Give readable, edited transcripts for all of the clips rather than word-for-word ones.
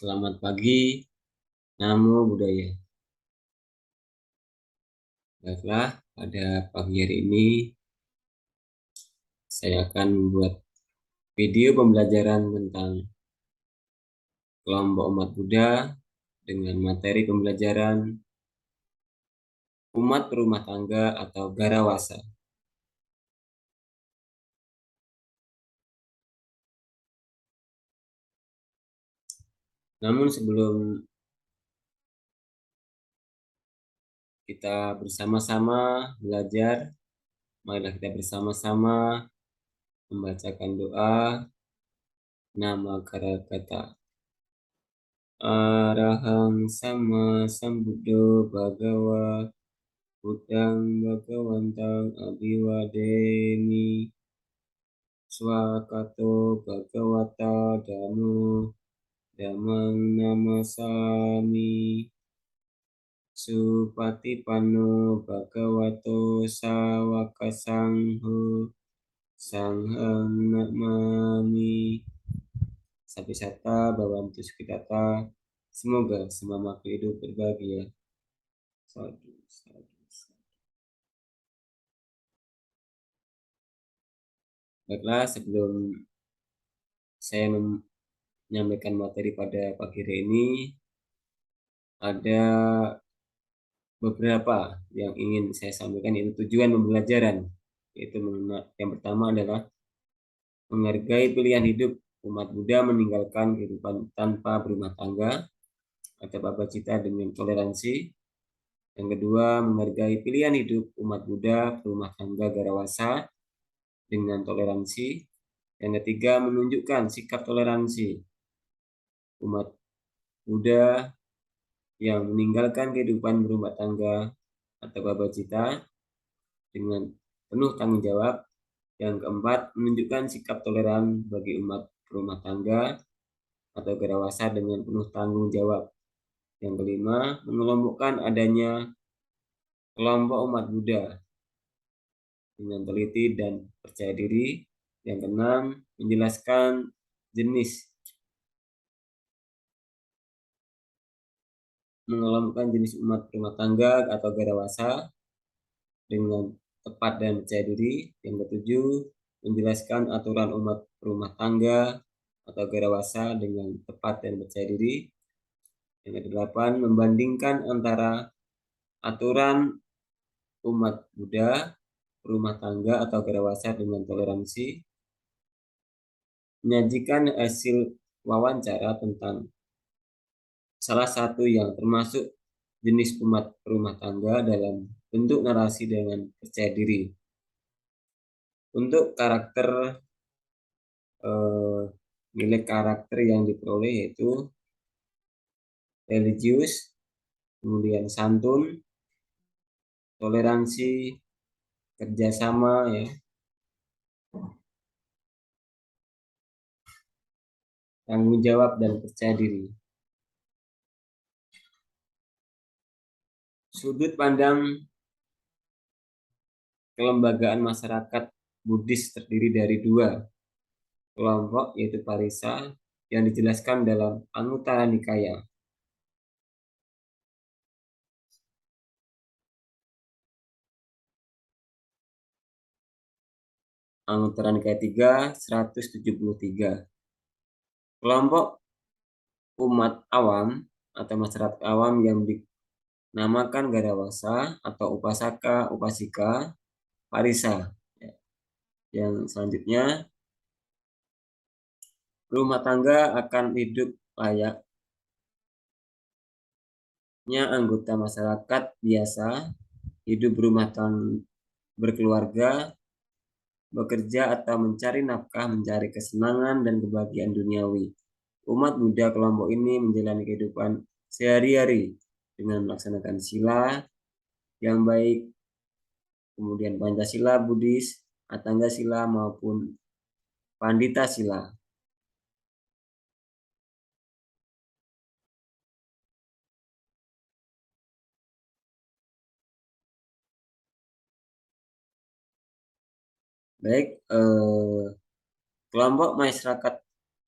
Selamat pagi, Namo Buddhaya. Baiklah, pada pagi hari ini saya akan membuat video pembelajaran tentang kelompok umat Buddha dengan materi pembelajaran umat rumah tangga atau garawasa. Namun sebelum kita bersama-sama belajar, marilah kita bersama-sama membacakan doa nama karakata. Arahang sama sambuddho bhagawa Buddhang Bhagawantang Abiwademi Swakato Bhagawata Dhammo Dhammang Namasami Supatipanno Bhagavato Sawaka Sangho Sanghang Namami Sapisata Bhavantu Sukitata. Semoga semua makhluk hidup berbahagia. Sadu, sadu, sadu. Baiklah, sebelum saya menyampaikan materi pada pagi hari ini, ada beberapa yang ingin saya sampaikan, yaitu tujuan pembelajaran. Yaitu yang pertama adalah menghargai pilihan hidup umat Buddha meninggalkan kehidupan tanpa berumah tangga atau babacita dengan toleransi. Yang kedua, menghargai pilihan hidup umat Buddha berumah tangga garawasa dengan toleransi. Yang ketiga, menunjukkan sikap toleransi umat Buddha yang meninggalkan kehidupan berumah tangga atau babacita dengan penuh tanggung jawab. Yang keempat, menunjukkan sikap toleran bagi umat berumah tangga atau garawasa dengan penuh tanggung jawab. Yang kelima, mengelompokkan adanya kelompok umat Buddha dengan teliti dan percaya diri. Yang keenam, menjelaskan jenis mengelompokkan jenis umat rumah tangga atau garawasa dengan tepat dan percaya diri. Yang ketujuh, menjelaskan aturan umat rumah tangga atau garawasa dengan tepat dan percaya diri. Yang kedelapan, membandingkan antara aturan umat Buddha rumah tangga atau garawasa dengan toleransi. Menyajikan hasil wawancara tentang salah satu yang termasuk jenis umat rumah tangga dalam bentuk narasi dengan percaya diri. Untuk karakter nilai karakter yang diperoleh yaitu religius, kemudian santun, toleransi, kerjasama, ya, tanggung jawab dan percaya diri. Sudut pandang kelembagaan masyarakat Buddhis terdiri dari dua kelompok, yaitu Parisa yang dijelaskan dalam Anguttara Nikaya. Anguttara Nikaya 3, 173. Kelompok umat awam atau masyarakat awam yang dinamakan garawasa atau upasaka, upasika, parisa. Yang selanjutnya, rumah tangga akan hidup layaknya anggota masyarakat biasa, hidup berumah tangga, berkeluarga, bekerja atau mencari nafkah, mencari kesenangan dan kebahagiaan duniawi. Umat Buddha kelompok ini menjalani kehidupan sehari-hari dengan melaksanakan sila yang baik, kemudian Pancasila Buddhis, Atangga Sila maupun Pandita Sila. Baik, kelompok masyarakat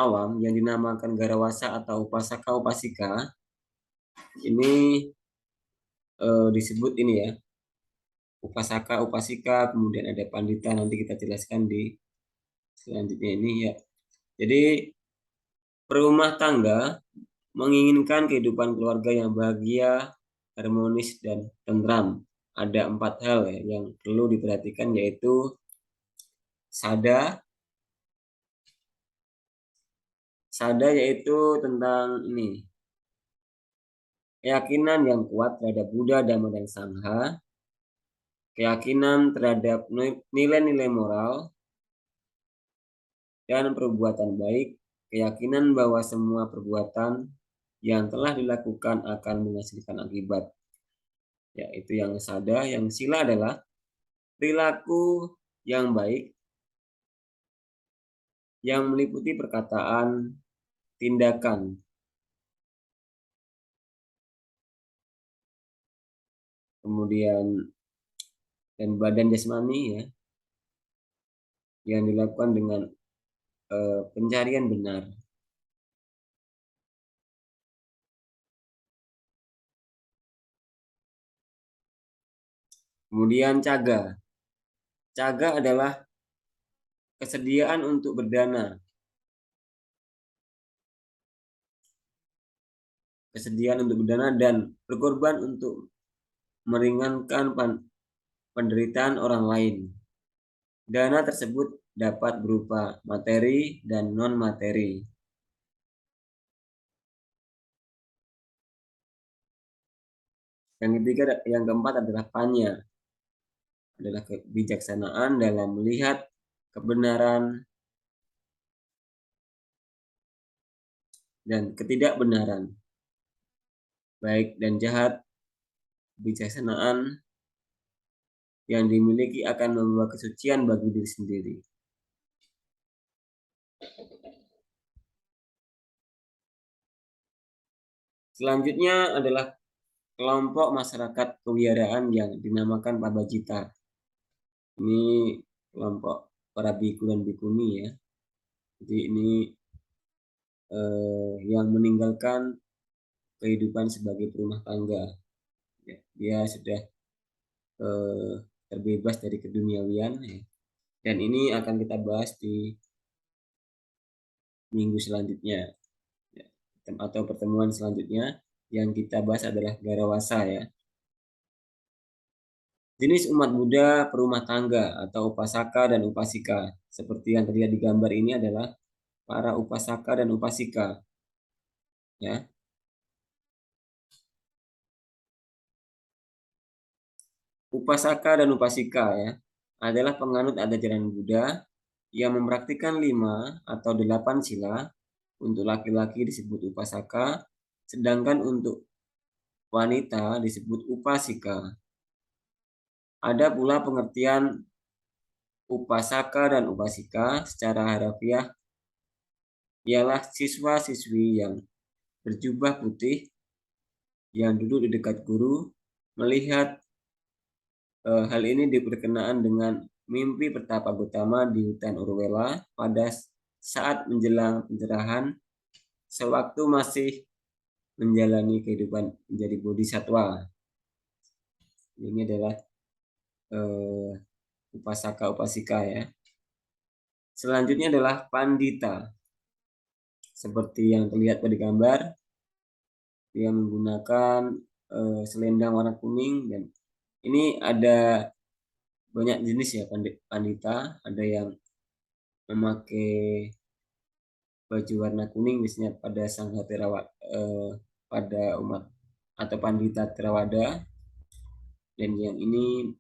awam yang dinamakan garawasa atau upasaka upasika ini disebut ini ya, upasaka upasika, kemudian ada pandita, nanti kita jelaskan di selanjutnya ini ya. Jadi berumah tangga menginginkan kehidupan keluarga yang bahagia, harmonis, dan tentram. Ada 4 hal ya yang perlu diperhatikan, yaitu sada. Sada yaitu tentang ini, keyakinan yang kuat terhadap Buddha, Dhamma, dan Sangha, keyakinan terhadap nilai-nilai moral dan perbuatan baik, keyakinan bahwa semua perbuatan yang telah dilakukan akan menghasilkan akibat. Ya, itu yang sada. Yang sila adalah perilaku yang baik yang meliputi perkataan, tindakan, kemudian dan badan jasmani ya, yang dilakukan dengan pencarian benar. Kemudian caga. Caga adalah kesediaan untuk berdana, kesediaan untuk berdana dan berkorban untuk meringankan penderitaan orang lain. Dana tersebut dapat berupa materi dan non-materi. Yang ketiga, yang keempat adalah panya, adalah kebijaksanaan dalam melihat kebenaran dan ketidakbenaran, baik dan jahat. Kebijaksanaan yang dimiliki akan membawa kesucian bagi diri sendiri. Selanjutnya adalah kelompok masyarakat kewiaraan yang dinamakan Pabajita. Ini kelompok para biku dan bikuni ya. Jadi ini yang meninggalkan kehidupan sebagai perumah tangga. Ya, dia sudah eh, terbebas dari keduniawian ya. Dan ini akan kita bahas di minggu selanjutnya ya, atau pertemuan selanjutnya. Yang kita bahas adalah garawasa ya. Jenis umat Buddha perumah tangga atau upasaka dan upasika. Seperti yang terlihat di gambar ini adalah para upasaka dan upasika ya. Upasaka dan upasika ya adalah penganut ajaran Buddha yang mempraktikkan 5 atau 8 sila. Untuk laki-laki disebut upasaka, sedangkan untuk wanita disebut upasika. Ada pula pengertian upasaka dan upasika secara harafiah ialah siswa-siswi yang berjubah putih yang duduk di dekat guru. Melihat hal ini diperkenaan dengan mimpi Pertapa Gautama di hutan Urwela pada saat menjelang pencerahan sewaktu masih menjalani kehidupan menjadi bodhisatwa. Ini adalah eh, upasaka upasika ya. Selanjutnya adalah pandita. Seperti yang terlihat pada gambar, dia menggunakan selendang warna kuning dan ini ada banyak jenis ya pandita. Ada yang memakai baju warna kuning misalnya pada Sangha Theravada, pada umat atau pandita Theravada, dan yang ini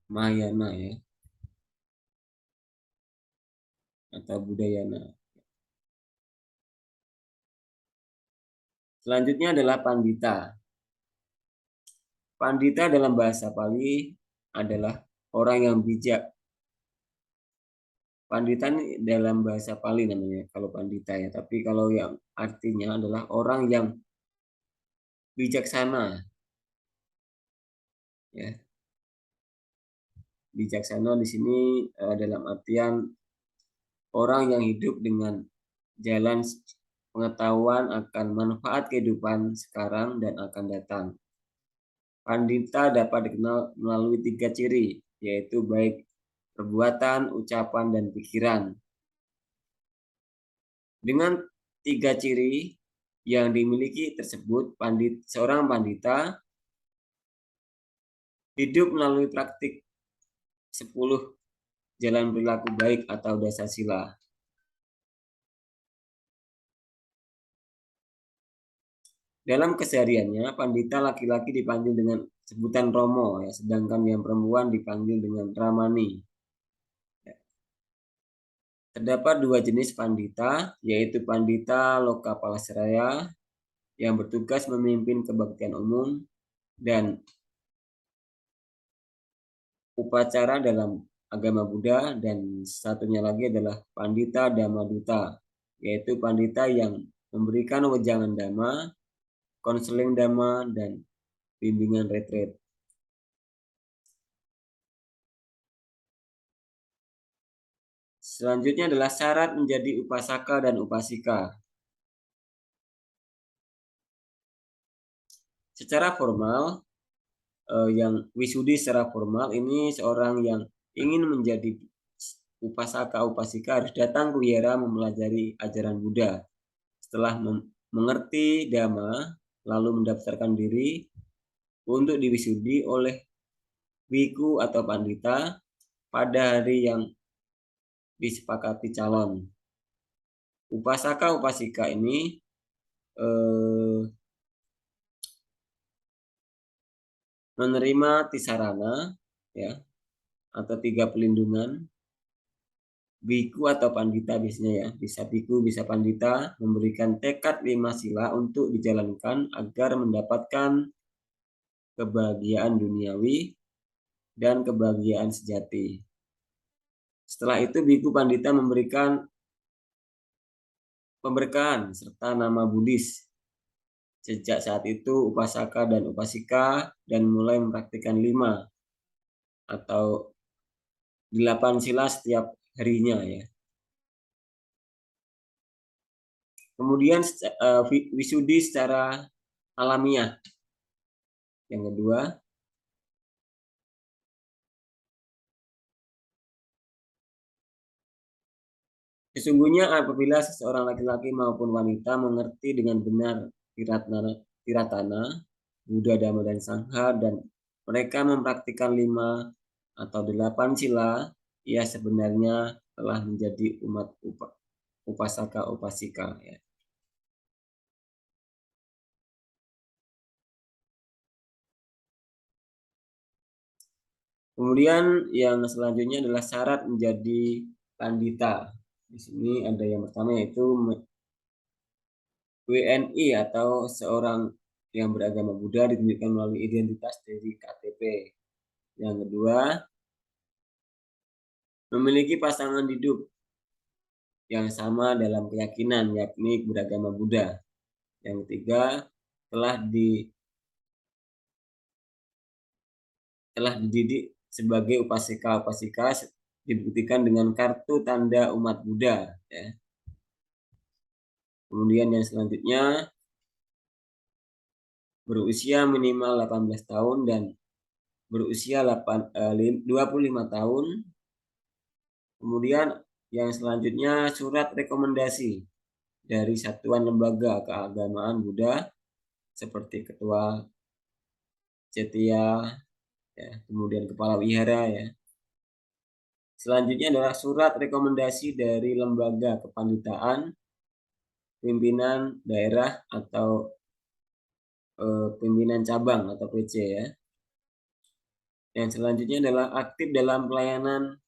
Mahayana ya atau Budayana. Selanjutnya adalah pandita. Pandita dalam bahasa Pali adalah orang yang bijak. Pandita ini dalam bahasa Pali namanya kalau pandita ya, tapi kalau yang artinya adalah orang yang bijaksana ya. Bijaksana di sini dalam artian orang yang hidup dengan jalan pengetahuan akan manfaat kehidupan sekarang dan akan datang. Pandita dapat dikenal melalui 3 ciri, yaitu baik perbuatan, ucapan, dan pikiran. Dengan 3 ciri yang dimiliki tersebut, seorang pandita hidup melalui praktik 10 jalan perilaku baik atau dasar sila. Dalam kesehariannya, pandita laki-laki dipanggil dengan sebutan Romo, ya, sedangkan yang perempuan dipanggil dengan Ramani. Terdapat 2 jenis pandita, yaitu pandita Lokapalasraya yang bertugas memimpin kebaktian umum dan upacara dalam agama Buddha, dan satunya lagi adalah pandita Dhammaduta, yaitu pandita yang memberikan wejangan dhamma, konseling dhamma, dan bimbingan retreat. Selanjutnya adalah syarat menjadi upasaka dan upasika. Secara formal, yang wisudi secara formal ini seorang yang ingin menjadi upasaka upasika harus datang ke wihara mempelajari ajaran Buddha. Setelah mengerti dhamma, lalu mendaftarkan diri untuk diwisudi oleh biku atau pandita pada hari yang disepakati calon. Upasaka upasika ini menerima tisarana, ya, atau 3 pelindungan. Biku atau pandita biasanya, ya, bisa biku bisa pandita, memberikan tekad 5 sila untuk dijalankan agar mendapatkan kebahagiaan duniawi dan kebahagiaan sejati. Setelah itu biku pandita memberikan pemberkahan serta nama Buddhis. Sejak saat itu upasaka dan upasika dan mulai mempraktikkan 5 atau 8 sila setiap harinya, ya. Kemudian wisudi secara alamiah. Yang kedua, sesungguhnya apabila seseorang laki-laki maupun wanita mengerti dengan benar Tiratana, Buddha, Dhamma, dan Sangha, dan mereka mempraktikkan 5 atau 8 sila, ia sebenarnya telah menjadi umat upasaka upasika, ya. Kemudian yang selanjutnya adalah syarat menjadi pandita. Di sini ada yang pertama yaitu WNI atau seorang yang beragama Buddha ditunjukkan melalui identitas dari KTP. Yang kedua, memiliki pasangan hidup yang sama dalam keyakinan, yakni beragama Buddha. Yang ketiga, telah dididik sebagai upasika-upasika, dibuktikan dengan kartu tanda umat Buddha, ya. Kemudian yang selanjutnya, berusia minimal 18 tahun dan berusia 25 tahun. Kemudian yang selanjutnya, surat rekomendasi dari satuan lembaga keagamaan Buddha seperti ketua Cetia, ya, kemudian kepala wihara, ya. Selanjutnya adalah surat rekomendasi dari lembaga kepanditaan, pimpinan daerah atau pimpinan cabang atau PC, ya. Yang selanjutnya adalah aktif dalam pelayanan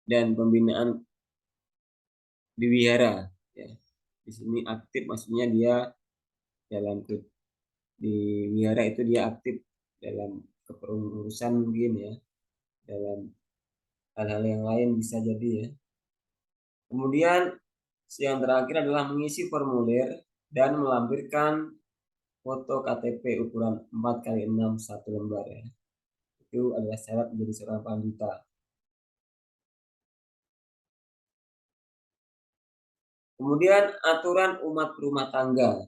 dan pembinaan di wihara, ya. Di sini aktif maksudnya dia dalam di wihara itu dia aktif dalam kepengurusan mungkin, ya, dalam hal-hal yang lain bisa jadi, ya. Kemudian yang terakhir adalah mengisi formulir dan melampirkan foto KTP ukuran 4x6 satu lembar, ya. Itu adalah syarat menjadi seorang pandita. Kemudian aturan umat rumah tangga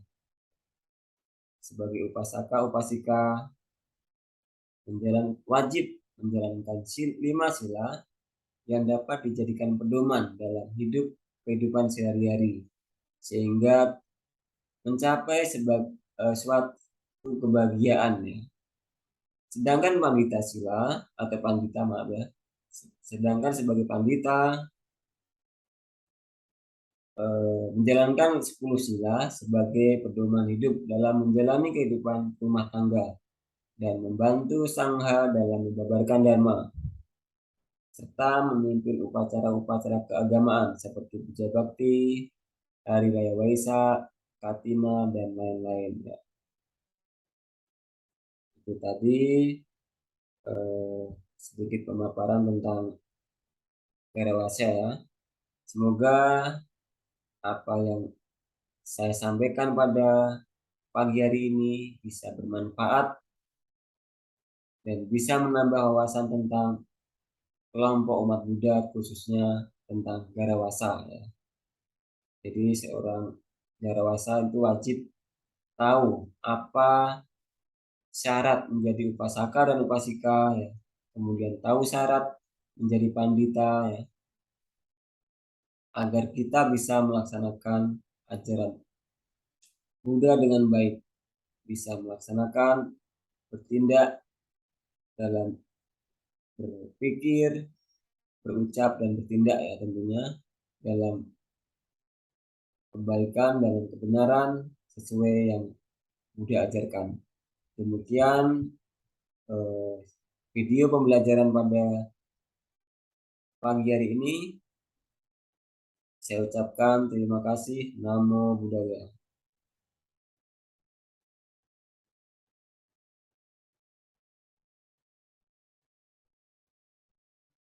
sebagai upasaka upasika wajib menjalankan 5 sila yang dapat dijadikan pedoman dalam kehidupan sehari-hari sehingga mencapai suatu kebahagiaan ya. Sedangkan pandita sila atau pandita maaf ya. Sedangkan sebagai pandita menjalankan 10 sila sebagai pedoman hidup dalam menjalani kehidupan rumah tangga dan membantu sangha dalam menjabarkan dharma serta memimpin upacara-upacara keagamaan seperti puja bakti, hari raya Waisak, Katina dan lain-lain ya. Itu tadi eh, sedikit pemaparan tentang Karawasya ya. Semoga apa yang saya sampaikan pada pagi hari ini bisa bermanfaat dan bisa menambah wawasan tentang kelompok umat Buddha khususnya tentang Garawasa ya. Jadi seorang Garawasa itu wajib tahu apa syarat menjadi upasaka dan upasika ya. Kemudian tahu syarat menjadi pandita ya, agar kita bisa melaksanakan ajaran Buddha dengan baik, bisa melaksanakan bertindak dalam berpikir, berucap dan bertindak ya tentunya dalam kebaikan dan kebenaran sesuai yang Buddha ajarkan. Demikian eh, video pembelajaran pada pagi hari ini. Saya ucapkan terima kasih. Namo Buddhaya.